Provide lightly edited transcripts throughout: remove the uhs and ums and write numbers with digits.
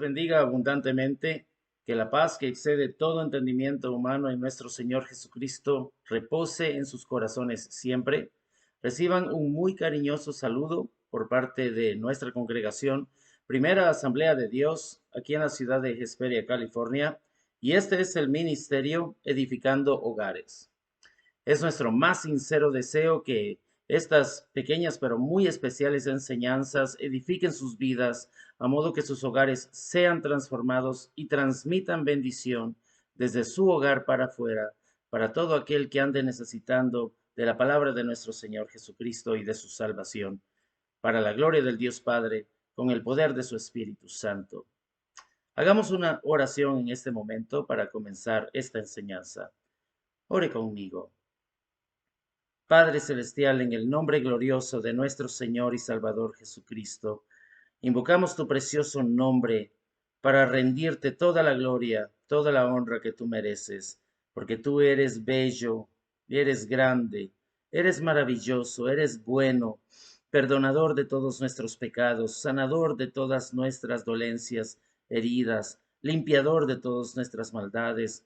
bendiga abundantemente, que la paz que excede todo entendimiento humano en nuestro Señor Jesucristo repose en sus corazones siempre. Reciban un muy cariñoso saludo por parte de nuestra congregación, Primera Asamblea de Dios, aquí en la ciudad de Hesperia, California, y este es el ministerio Edificando Hogares. Es nuestro más sincero deseo que estas pequeñas pero muy especiales enseñanzas edifiquen sus vidas, a modo que sus hogares sean transformados y transmitan bendición desde su hogar para afuera, para todo aquel que ande necesitando de la palabra de nuestro Señor Jesucristo y de su salvación, para la gloria del Dios Padre, con el poder de su Espíritu Santo. Hagamos una oración en este momento para comenzar esta enseñanza. Ore conmigo. Padre Celestial, en el nombre glorioso de nuestro Señor y Salvador Jesucristo, invocamos tu precioso nombre para rendirte toda la gloria, toda la honra que tú mereces, porque tú eres bello, eres grande, eres maravilloso, eres bueno, perdonador de todos nuestros pecados, sanador de todas nuestras dolencias, heridas, limpiador de todas nuestras maldades.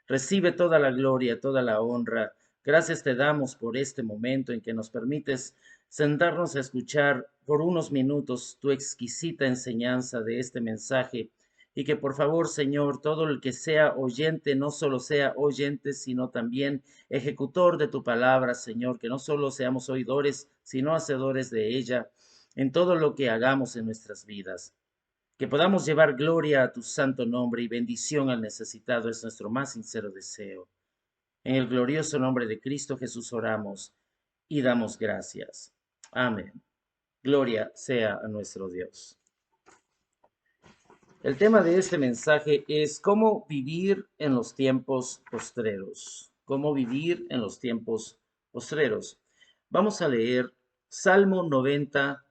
Recibe toda la gloria, toda la honra. Gracias te damos por este momento en que nos permites sentarnos a escuchar por unos minutos tu exquisita enseñanza de este mensaje y que por favor, Señor, todo el que sea oyente, no solo sea oyente, sino también ejecutor de tu palabra, Señor, que no solo seamos oidores, sino hacedores de ella en todo lo que hagamos en nuestras vidas. Que podamos llevar gloria a tu santo nombre y bendición al necesitado es nuestro más sincero deseo. En el glorioso nombre de Cristo Jesús oramos y damos gracias. Amén. Gloria sea a nuestro Dios. El tema de este mensaje es cómo vivir en los tiempos postreros. Cómo vivir en los tiempos postreros. Vamos a leer Salmo 90,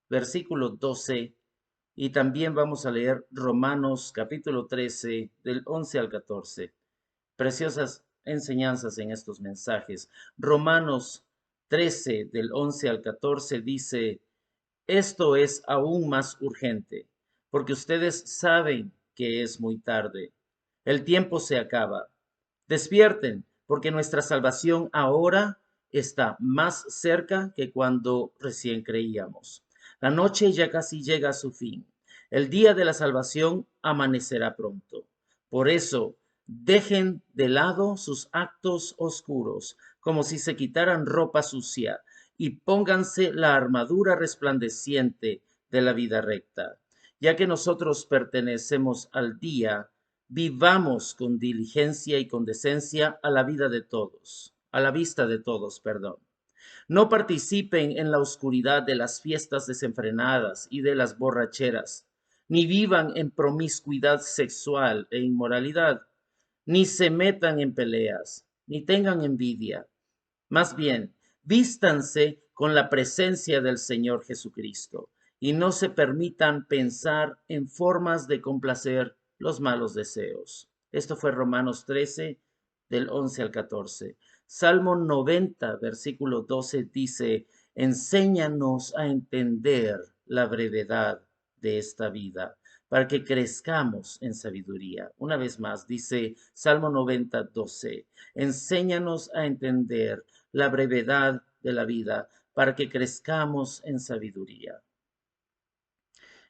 versículo 12, y también vamos a leer Romanos capítulo 13, del 11 al 14. Preciosas enseñanzas en estos mensajes. Romanos 13, del 11 al 14 dice: esto es aún más urgente, porque ustedes saben que es muy tarde. El tiempo se acaba. Despierten, porque nuestra salvación ahora está más cerca que cuando recién creíamos. La noche ya casi llega a su fin. El día de la salvación amanecerá pronto. Por eso, dejen de lado sus actos oscuros, como si se quitaran ropa sucia, y pónganse la armadura resplandeciente de la vida recta. Ya que nosotros pertenecemos al día, vivamos con diligencia y con decencia a la vida de todos, a la vista de todos, perdón. No participen en la oscuridad de las fiestas desenfrenadas y de las borracheras, ni vivan en promiscuidad sexual e inmoralidad, ni se metan en peleas, ni tengan envidia. Más bien, vístanse con la presencia del Señor Jesucristo y no se permitan pensar en formas de complacer los malos deseos. Esto fue Romanos 13, del 11 al 14. Salmo 90, versículo 12 dice: enséñanos a entender la brevedad de esta vida, para que crezcamos en sabiduría. Una vez más, dice Salmo 90, 12: enséñanos a entender la brevedad de la vida, para que crezcamos en sabiduría.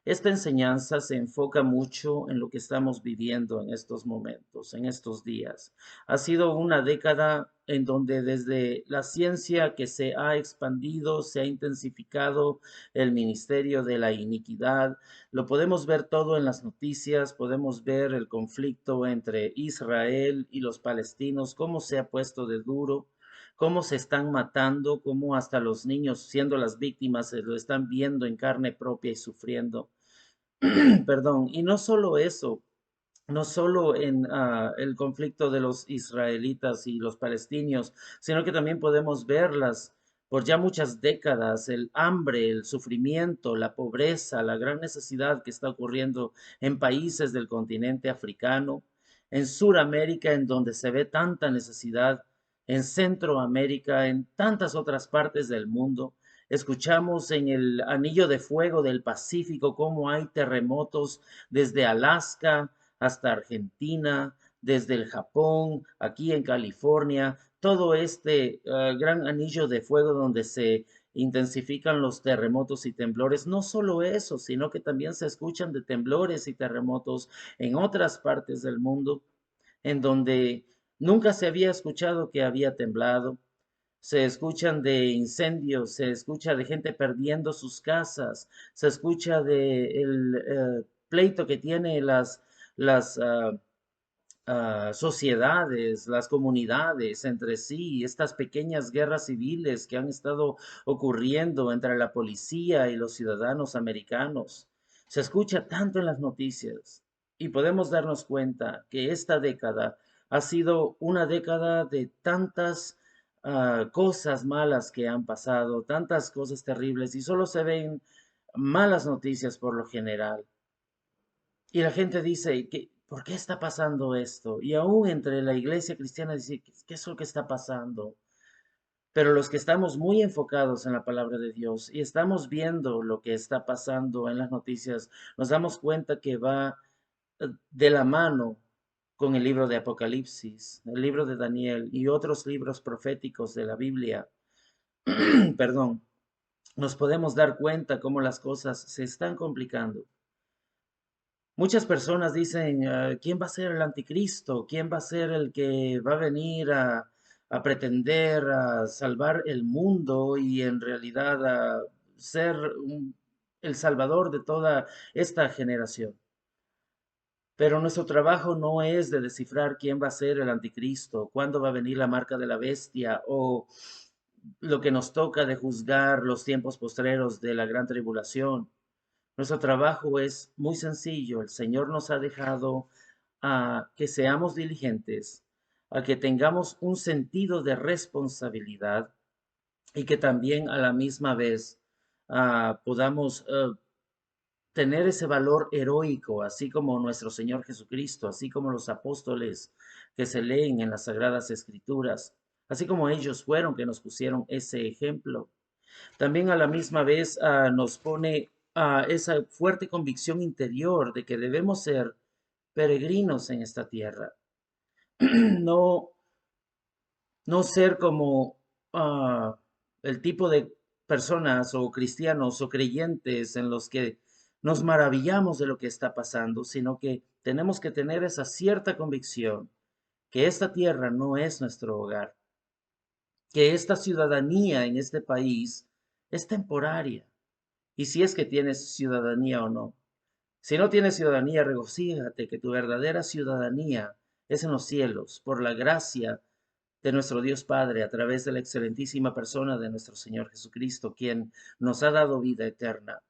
Esta enseñanza se enfoca mucho en lo que estamos viviendo en estos momentos, en estos días. Ha sido una década en donde desde la ciencia que se ha expandido, se ha intensificado el ministerio de la iniquidad. Lo podemos ver todo en las noticias, podemos ver el conflicto entre Israel y los palestinos, cómo se ha puesto de duro, cómo se están matando, cómo hasta los niños, siendo las víctimas, se lo están viendo en carne propia y sufriendo. Perdón, y no solo eso, no solo en el conflicto de los israelitas y los palestinos, sino que también podemos verlas por ya muchas décadas, el hambre, el sufrimiento, la pobreza, la gran necesidad que está ocurriendo en países del continente africano, en Suramérica, en donde se ve tanta necesidad, en Centroamérica, en tantas otras partes del mundo, Escuchamos en el anillo de fuego del Pacífico cómo hay terremotos desde Alaska hasta Argentina, desde el Japón, aquí en California, todo este gran anillo de fuego donde se intensifican los terremotos y temblores. No solo eso, sino que también se escuchan de temblores y terremotos en otras partes del mundo en donde nunca se había escuchado que había temblado. Se escuchan de incendios, se escucha de gente perdiendo sus casas, se escucha de el pleito que tiene las sociedades, las comunidades entre sí, estas pequeñas guerras civiles que han estado ocurriendo entre la policía y los ciudadanos americanos. Se escucha tanto en las noticias y podemos darnos cuenta que esta década ha sido una década de tantas cosas malas que han pasado, tantas cosas terribles y solo se ven malas noticias por lo general. Y la gente dice, ¿por qué está pasando esto? Y aún entre la iglesia cristiana dice, ¿qué es lo que está pasando? Pero los que estamos muy enfocados en la palabra de Dios y estamos viendo lo que está pasando en las noticias, nos damos cuenta que va de la mano con el libro de Apocalipsis, el libro de Daniel y otros libros proféticos de la Biblia. Perdón, nos podemos dar cuenta cómo las cosas se están complicando. Muchas personas dicen, ¿quién va a ser el anticristo? ¿Quién va a ser el que va a venir a pretender a salvar el mundo y en realidad a ser el salvador de toda esta generación? Pero nuestro trabajo no es de descifrar quién va a ser el anticristo, cuándo va a venir la marca de la bestia o lo que nos toca de juzgar los tiempos postreros de la gran tribulación. Nuestro trabajo es muy sencillo. El Señor nos ha dejado a que seamos diligentes, a que tengamos un sentido de responsabilidad y que también a la misma vez podamos tener ese valor heroico, así como nuestro Señor Jesucristo, así como los apóstoles que se leen en las Sagradas Escrituras, así como ellos fueron que nos pusieron ese ejemplo. También a la misma vez nos pone esa fuerte convicción interior de que debemos ser peregrinos en esta tierra. No, no ser como el tipo de personas o cristianos o creyentes en los que nos maravillamos de lo que está pasando, sino que tenemos que tener esa cierta convicción que esta tierra no es nuestro hogar, que esta ciudadanía en este país es temporaria. Y si es que tienes ciudadanía o no. Si no tienes ciudadanía, regocíjate que tu verdadera ciudadanía es en los cielos, por la gracia de nuestro Dios Padre, a través de la excelentísima persona de nuestro Señor Jesucristo, quien nos ha dado vida eterna.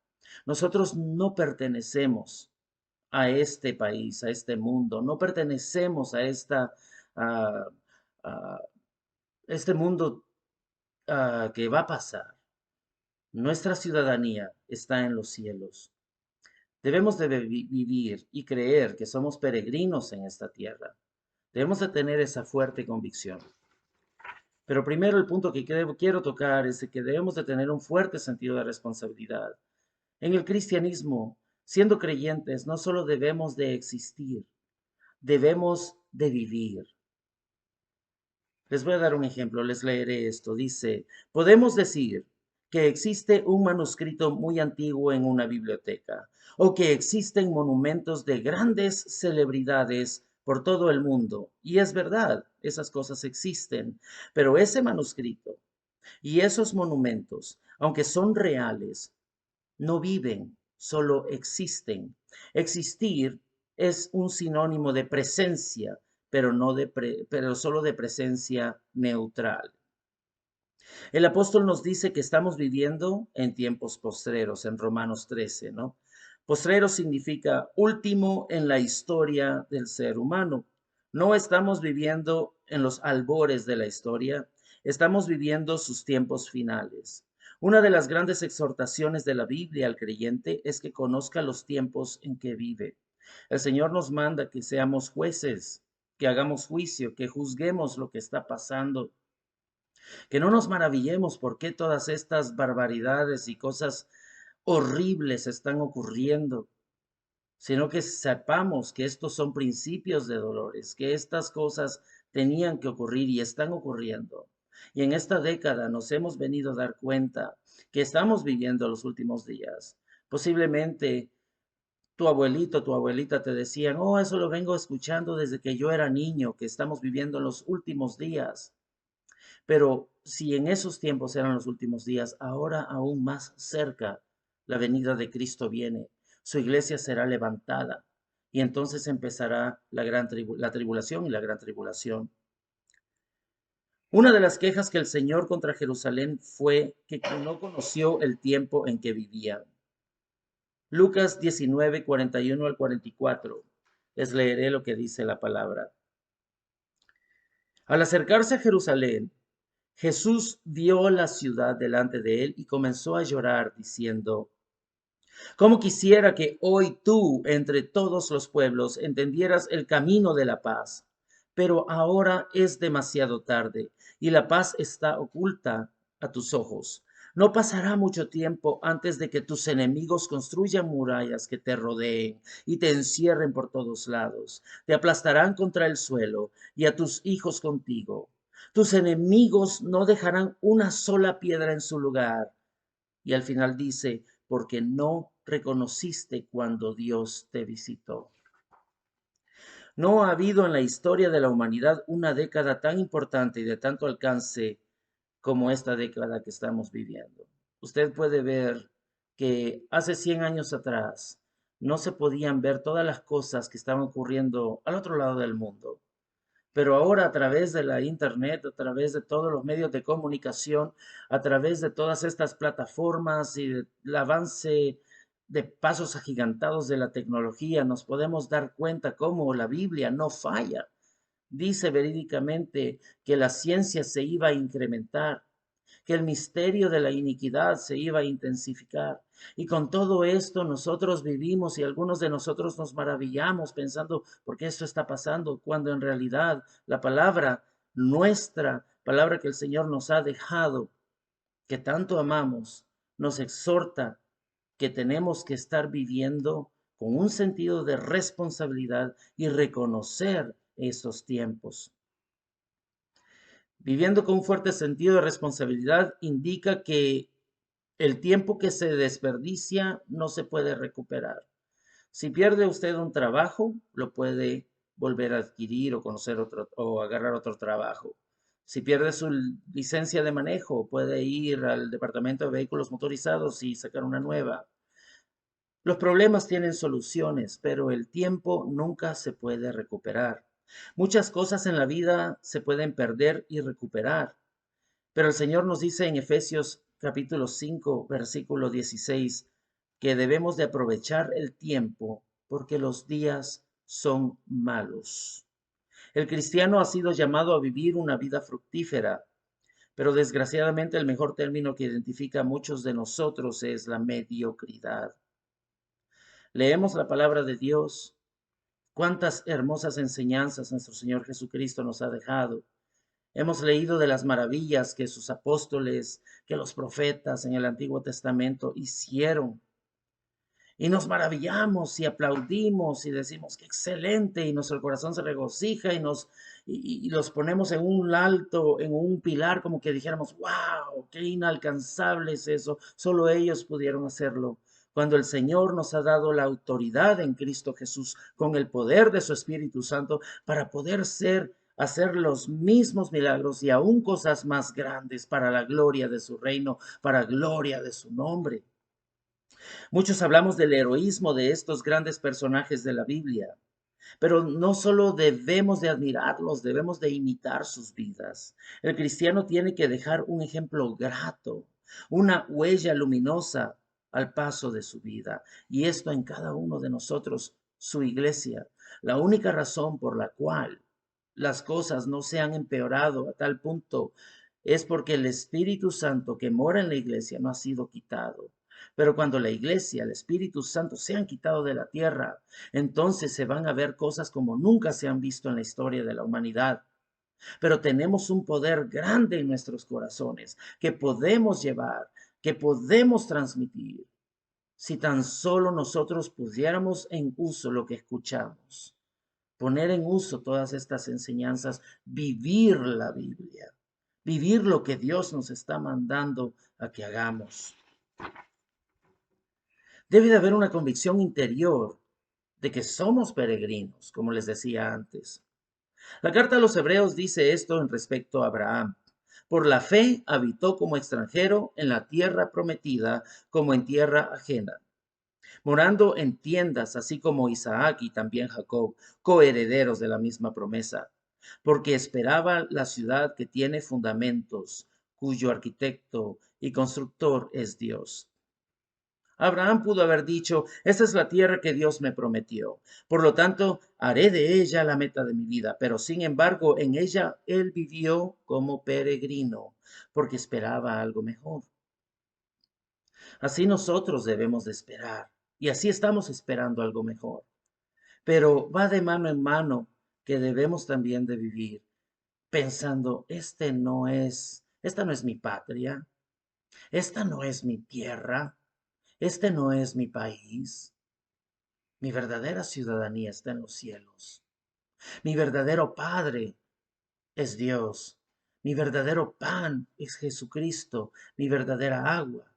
Nosotros no pertenecemos a este país, a este mundo, no pertenecemos a a- a este mundo que va a pasar. Nuestra ciudadanía está en los cielos. Debemos de vivir y creer que somos peregrinos en esta tierra. Debemos de tener esa fuerte convicción. Pero primero el punto que quiero tocar es que debemos de tener un fuerte sentido de responsabilidad. En el cristianismo, siendo creyentes, no solo debemos de existir, debemos de vivir. Les voy a dar un ejemplo, les leeré esto. Dice, podemos decir que existe un manuscrito muy antiguo en una biblioteca o que existen monumentos de grandes celebridades por todo el mundo. Y es verdad, esas cosas existen, pero ese manuscrito y esos monumentos, aunque son reales, no viven, solo existen. Existir es un sinónimo de presencia, pero no pero solo de presencia neutral. El apóstol nos dice que estamos viviendo en tiempos postreros, en Romanos 13, ¿no? Postrero significa último en la historia del ser humano. No estamos viviendo en los albores de la historia, estamos viviendo sus tiempos finales. Una de las grandes exhortaciones de la Biblia al creyente es que conozca los tiempos en que vive. El Señor nos manda que seamos jueces, que hagamos juicio, que juzguemos lo que está pasando Que no nos maravillemos por qué todas estas barbaridades y cosas horribles están ocurriendo, sino que sepamos que estos son principios de dolores, que estas cosas tenían que ocurrir y están ocurriendo. Y en esta década nos hemos venido a dar cuenta que estamos viviendo los últimos días. Posiblemente tu abuelito, tu abuelita te decían, oh, eso lo vengo escuchando desde que yo era niño, que estamos viviendo en los últimos días. Pero si en esos tiempos eran los últimos días, ahora aún más cerca la venida de Cristo viene. Su iglesia será levantada y entonces empezará la tribulación y la gran tribulación. Una de las quejas que el Señor contra Jerusalén fue que no conoció el tiempo en que vivían. Lucas 19, 41 al 44. Les leeré lo que dice la palabra. Al acercarse a Jerusalén, Jesús vio la ciudad delante de él y comenzó a llorar, diciendo, ¿cómo quisiera que hoy tú, entre todos los pueblos, entendieras el camino de la paz? Pero ahora es demasiado tarde y la paz está oculta a tus ojos. No pasará mucho tiempo antes de que tus enemigos construyan murallas que te rodeen y te encierren por todos lados. Te aplastarán contra el suelo y a tus hijos contigo. Tus enemigos no dejarán una sola piedra en su lugar. Y al final dice, porque no reconociste cuando Dios te visitó. No ha habido en la historia de la humanidad una década tan importante y de tanto alcance como esta década que estamos viviendo. Usted puede ver que hace 100 años atrás no se podían ver todas las cosas que estaban ocurriendo al otro lado del mundo. Pero ahora a través de la internet, a través de todos los medios de comunicación, a través de todas estas plataformas y el avance de pasos agigantados de la tecnología, nos podemos dar cuenta cómo la Biblia no falla. Dice verídicamente que la ciencia se iba a incrementar, que el misterio de la iniquidad se iba a intensificar. Y con todo esto nosotros vivimos y algunos de nosotros nos maravillamos pensando por qué esto está pasando, cuando en realidad la palabra nuestra, palabra que el Señor nos ha dejado, que tanto amamos, nos exhorta que tenemos que estar viviendo con un sentido de responsabilidad y reconocer esos tiempos. Viviendo con un fuerte sentido de responsabilidad indica que el tiempo que se desperdicia no se puede recuperar. Si pierde usted un trabajo, lo puede volver a adquirir o conocer otro o agarrar otro trabajo. Si pierde su licencia de manejo, puede ir al departamento de vehículos motorizados y sacar una nueva. Los problemas tienen soluciones, pero el tiempo nunca se puede recuperar. Muchas cosas en la vida se pueden perder y recuperar, pero el Señor nos dice en Efesios capítulo 5, versículo 16, que debemos de aprovechar el tiempo porque los días son malos. El cristiano ha sido llamado a vivir una vida fructífera, pero desgraciadamente el mejor término que identifica a muchos de nosotros es la mediocridad. Leemos la palabra de Dios. Cuántas hermosas enseñanzas nuestro Señor Jesucristo nos ha dejado. Hemos leído de las maravillas que sus apóstoles, que los profetas en el Antiguo Testamento hicieron. Y nos maravillamos y aplaudimos y decimos que excelente y nuestro corazón se regocija y los ponemos en un alto, en un pilar, como que dijéramos, wow, qué inalcanzable es eso, solo ellos pudieron hacerlo. Cuando el Señor nos ha dado la autoridad en Cristo Jesús con el poder de su Espíritu Santo para poder hacer los mismos milagros y aún cosas más grandes para la gloria de su reino, para gloria de su nombre. Muchos hablamos del heroísmo de estos grandes personajes de la Biblia, pero no solo debemos de admirarlos, debemos de imitar sus vidas. El cristiano tiene que dejar un ejemplo grato, una huella luminosa al paso de su vida, y esto en cada uno de nosotros, su iglesia. La única razón por la cual las cosas no se han empeorado a tal punto es porque el Espíritu Santo que mora en la iglesia no ha sido quitado. Pero cuando la iglesia, el Espíritu Santo se han quitado de la tierra, entonces se van a ver cosas como nunca se han visto en la historia de la humanidad. pero tenemos un poder grande en nuestros corazones que podemos llevar, que podemos transmitir, si tan solo nosotros pusiéramos en uso lo que escuchamos, poner en uso todas estas enseñanzas, vivir la Biblia, vivir lo que Dios nos está mandando a que hagamos. Debe de haber una convicción interior de que somos peregrinos, como les decía antes. La carta a los Hebreos dice esto en respecto a Abraham. Por la fe habitó como extranjero en la tierra prometida, como en tierra ajena, morando en tiendas, así como Isaac y también Jacob, coherederos de la misma promesa, porque esperaba la ciudad que tiene fundamentos, cuyo arquitecto y constructor es Dios. Abraham pudo haber dicho, esta es la tierra que Dios me prometió, por lo tanto, haré de ella la meta de mi vida, pero sin embargo, en ella él vivió como peregrino, porque esperaba algo mejor. Así nosotros debemos de esperar, y así estamos esperando algo mejor. Pero va de mano en mano que debemos también de vivir pensando, esta no es mi patria, esta no es mi tierra, este no es mi país. Mi verdadera ciudadanía está en los cielos. Mi verdadero Padre es Dios. Mi verdadero pan es Jesucristo. Mi verdadera agua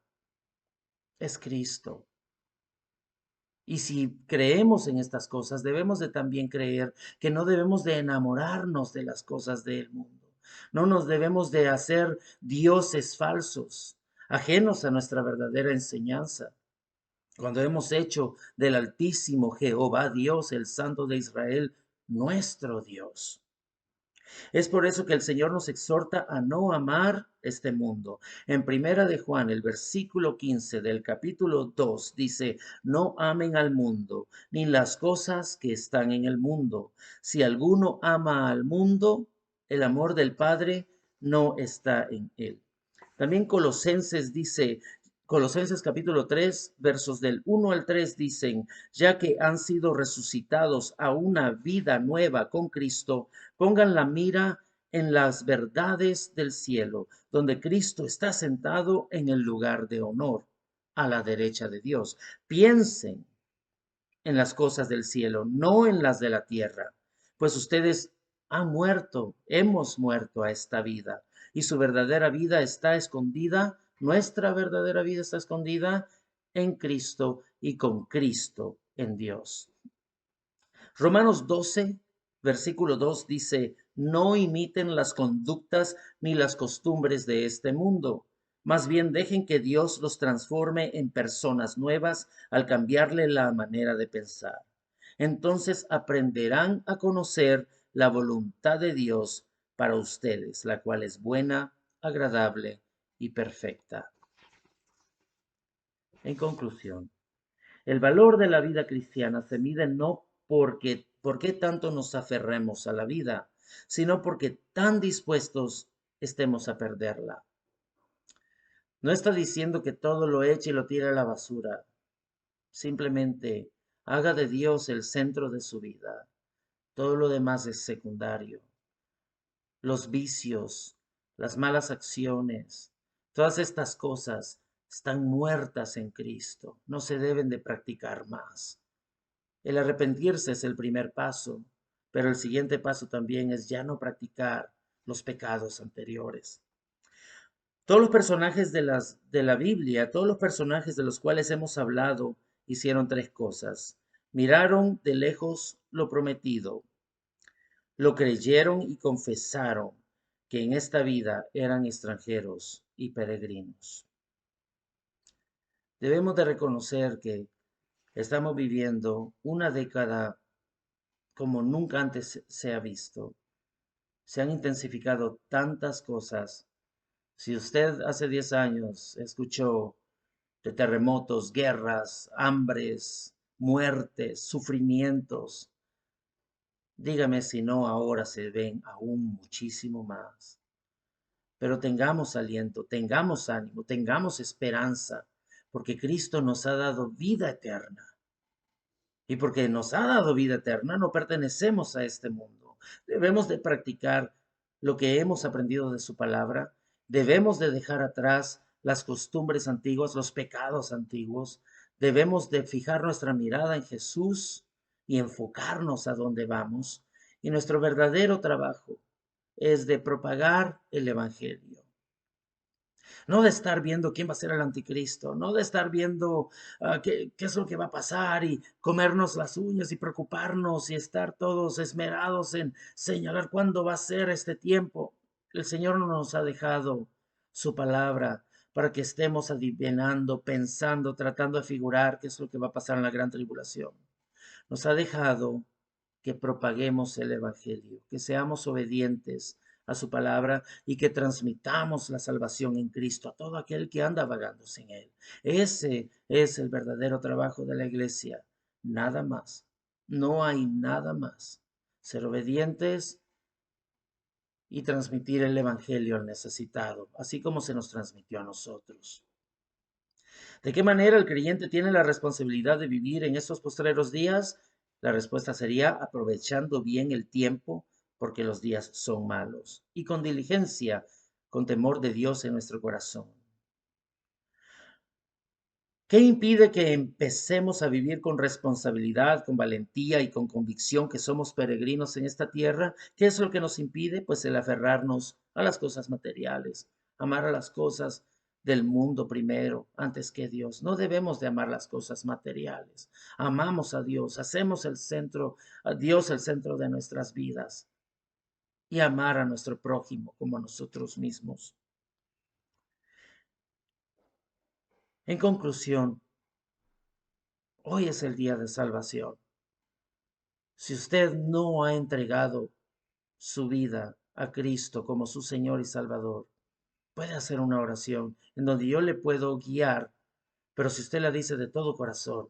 es Cristo. Y si creemos en estas cosas, debemos de también creer que no debemos de enamorarnos de las cosas del mundo. No nos debemos de hacer dioses falsos, ajenos a nuestra verdadera enseñanza. Cuando hemos hecho del Altísimo Jehová Dios, el Santo de Israel, nuestro Dios. Es por eso que el Señor nos exhorta a no amar este mundo. En Primera de Juan, el versículo 15 del capítulo 2 dice, no amen al mundo, ni las cosas que están en el mundo. Si alguno ama al mundo, el amor del Padre no está en él. También Colosenses capítulo 3, versos del 1 al 3 dicen, ya que han sido resucitados a una vida nueva con Cristo, pongan la mira en las verdades del cielo, donde Cristo está sentado en el lugar de honor, a la derecha de Dios. Piensen en las cosas del cielo, no en las de la tierra, pues ustedes han muerto, hemos muerto a esta vida, y su verdadera vida está escondida, nuestra verdadera vida está escondida en Cristo y con Cristo en Dios. Romanos 12, versículo 2 dice, no imiten las conductas ni las costumbres de este mundo. Más bien dejen que Dios los transforme en personas nuevas al cambiarle la manera de pensar. Entonces aprenderán a conocer la voluntad de Dios para ustedes, la cual es buena, agradable y perfecta. En conclusión, el valor de la vida cristiana se mide no por qué tanto nos aferremos a la vida, sino porque tan dispuestos estemos a perderla. No está diciendo que todo lo eche y lo tire a la basura. Simplemente haga de Dios el centro de su vida. Todo lo demás es secundario. Los vicios, las malas acciones, todas estas cosas están muertas en Cristo. No se deben de practicar más. El arrepentirse es el primer paso, pero el siguiente paso también es ya no practicar los pecados anteriores. Todos los personajes de la Biblia, todos los personajes de los cuales hemos hablado, hicieron tres cosas. Miraron de lejos lo prometido, lo creyeron y confesaron que en esta vida eran extranjeros y peregrinos. Debemos de reconocer que estamos viviendo una década como nunca antes se ha visto. Se han intensificado tantas cosas. Si usted hace 10 años escuchó de terremotos, guerras, hambres, muertes, sufrimientos, dígame si no ahora se ven aún muchísimo más. Pero tengamos aliento, tengamos ánimo, tengamos esperanza, porque Cristo nos ha dado vida eterna. Y porque nos ha dado vida eterna, no pertenecemos a este mundo. Debemos de practicar lo que hemos aprendido de su palabra. Debemos de dejar atrás las costumbres antiguas, los pecados antiguos. Debemos de fijar nuestra mirada en Jesús y enfocarnos a dónde vamos. Y nuestro verdadero trabajo es de propagar el Evangelio. No de estar viendo quién va a ser el anticristo, no de estar viendo qué es lo que va a pasar y comernos las uñas y preocuparnos y estar todos esmerados en señalar cuándo va a ser este tiempo. El Señor no nos ha dejado su palabra para que estemos adivinando, pensando, tratando de figurar qué es lo que va a pasar en la gran tribulación. Nos ha dejado que propaguemos el Evangelio, que seamos obedientes a su palabra y que transmitamos la salvación en Cristo a todo aquel que anda vagando sin Él. Ese es el verdadero trabajo de la iglesia. Nada más. No hay nada más. Ser obedientes y transmitir el Evangelio al necesitado, así como se nos transmitió a nosotros. ¿De qué manera el creyente tiene la responsabilidad de vivir en estos postreros días? La respuesta sería aprovechando bien el tiempo, porque los días son malos, y con diligencia, con temor de Dios en nuestro corazón. ¿Qué impide que empecemos a vivir con responsabilidad, con valentía y con convicción que somos peregrinos en esta tierra? ¿Qué es lo que nos impide? Pues el aferrarnos a las cosas materiales, amar a las cosas del mundo primero, antes que Dios. No debemos de amar las cosas materiales. Amamos a Dios, hacemos el centro, a Dios el centro de nuestras vidas y amar a nuestro prójimo como a nosotros mismos. En conclusión, hoy es el día de salvación. Si usted no ha entregado su vida a Cristo como su Señor y Salvador, puede hacer una oración en donde yo le puedo guiar, pero si usted la dice de todo corazón,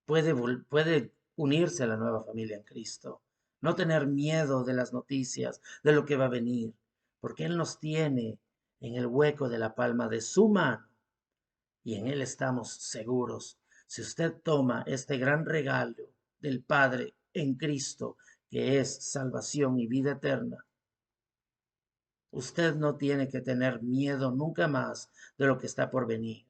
puede unirse a la nueva familia en Cristo. No tener miedo de las noticias, de lo que va a venir, porque Él nos tiene en el hueco de la palma de su mano y en Él estamos seguros. Si usted toma este gran regalo del Padre en Cristo, que es salvación y vida eterna, usted no tiene que tener miedo nunca más de lo que está por venir.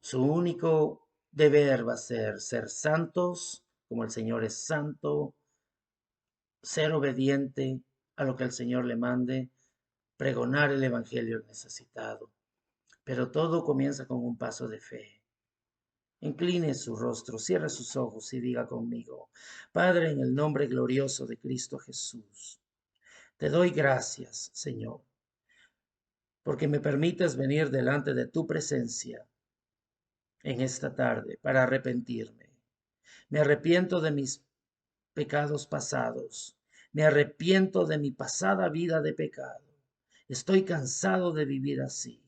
Su único deber va a ser santos, como el Señor es santo, ser obediente a lo que el Señor le mande, pregonar el Evangelio al necesitado. Pero todo comienza con un paso de fe. Incline su rostro, cierre sus ojos y diga conmigo: Padre, en el nombre glorioso de Cristo Jesús, te doy gracias, Señor, porque me permites venir delante de tu presencia en esta tarde para arrepentirme. Me arrepiento de mis pecados pasados. Me arrepiento de mi pasada vida de pecado. Estoy cansado de vivir así.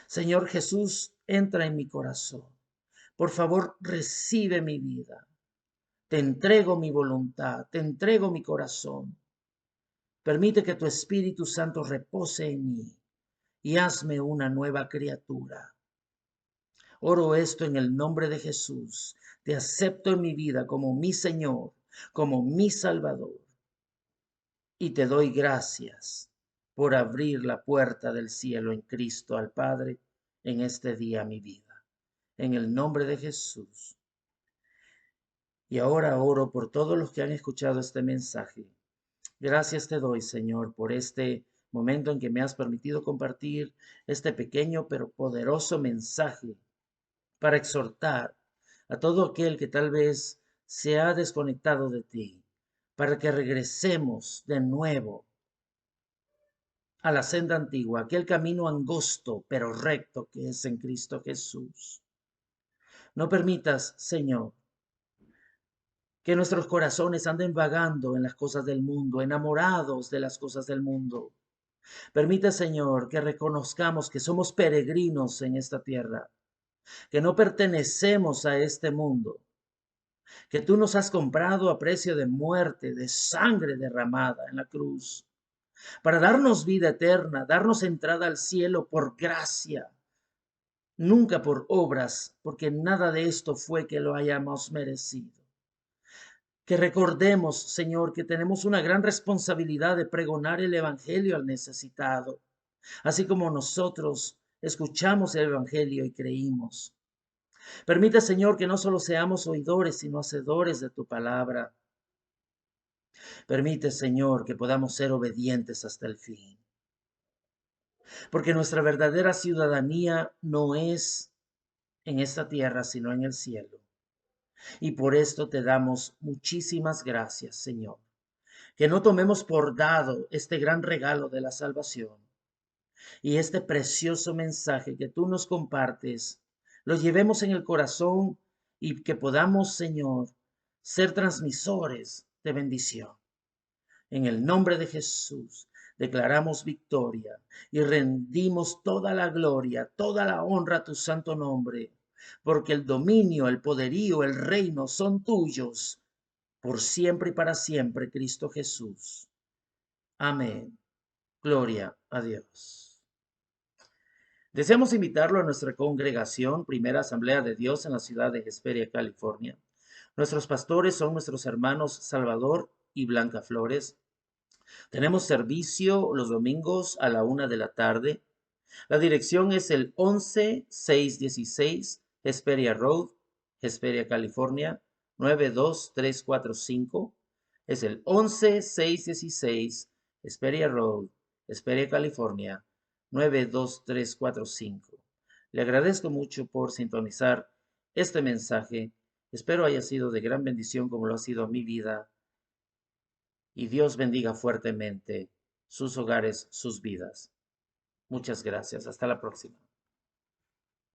Señor Jesús, entra en mi corazón. Por favor, recibe mi vida. Te entrego mi voluntad, te entrego mi corazón. Permite que tu Espíritu Santo repose en mí y hazme una nueva criatura. Oro esto en el nombre de Jesús. Te acepto en mi vida como mi Señor, como mi Salvador. Y te doy gracias por abrir la puerta del cielo en Cristo al Padre en este día mi vida. En el nombre de Jesús. Y ahora oro por todos los que han escuchado este mensaje. Gracias te doy, Señor, por este momento en que me has permitido compartir este pequeño pero poderoso mensaje para exhortar a todo aquel que tal vez se ha desconectado de ti, para que regresemos de nuevo a la senda antigua, aquel camino angosto pero recto que es en Cristo Jesús. No permitas, Señor, que nuestros corazones anden vagando en las cosas del mundo, enamorados de las cosas del mundo. Permite, Señor, que reconozcamos que somos peregrinos en esta tierra, que no pertenecemos a este mundo, que tú nos has comprado a precio de muerte, de sangre derramada en la cruz, para darnos vida eterna, darnos entrada al cielo por gracia, nunca por obras, porque nada de esto fue que lo hayamos merecido. Que recordemos, Señor, que tenemos una gran responsabilidad de pregonar el Evangelio al necesitado, así como nosotros escuchamos el Evangelio y creímos. Permite, Señor, que no solo seamos oidores, sino hacedores de tu palabra. Permite, Señor, que podamos ser obedientes hasta el fin, porque nuestra verdadera ciudadanía no es en esta tierra, sino en el cielo. Y por esto te damos muchísimas gracias, Señor. Que no tomemos por dado este gran regalo de la salvación y este precioso mensaje que tú nos compartes, lo llevemos en el corazón y que podamos, Señor, ser transmisores de bendición. En el nombre de Jesús declaramos victoria y rendimos toda la gloria, toda la honra a tu santo nombre, porque el dominio, el poderío, el reino son tuyos por siempre y para siempre, Cristo Jesús. Amén. Gloria a Dios. Deseamos invitarlo a nuestra congregación, Primera Asamblea de Dios en la ciudad de Hesperia, California. Nuestros pastores son nuestros hermanos Salvador y Blanca Flores. Tenemos servicio los domingos a la 1 de la tarde. La dirección es el 11616 Hesperia Road, Hesperia, California, 92345. Es el 11616 Hesperia Road, Hesperia, California, 92345. Le agradezco mucho por sintonizar este mensaje. Espero haya sido de gran bendición como lo ha sido a mi vida. Y Dios bendiga fuertemente sus hogares, sus vidas. Muchas gracias. Hasta la próxima.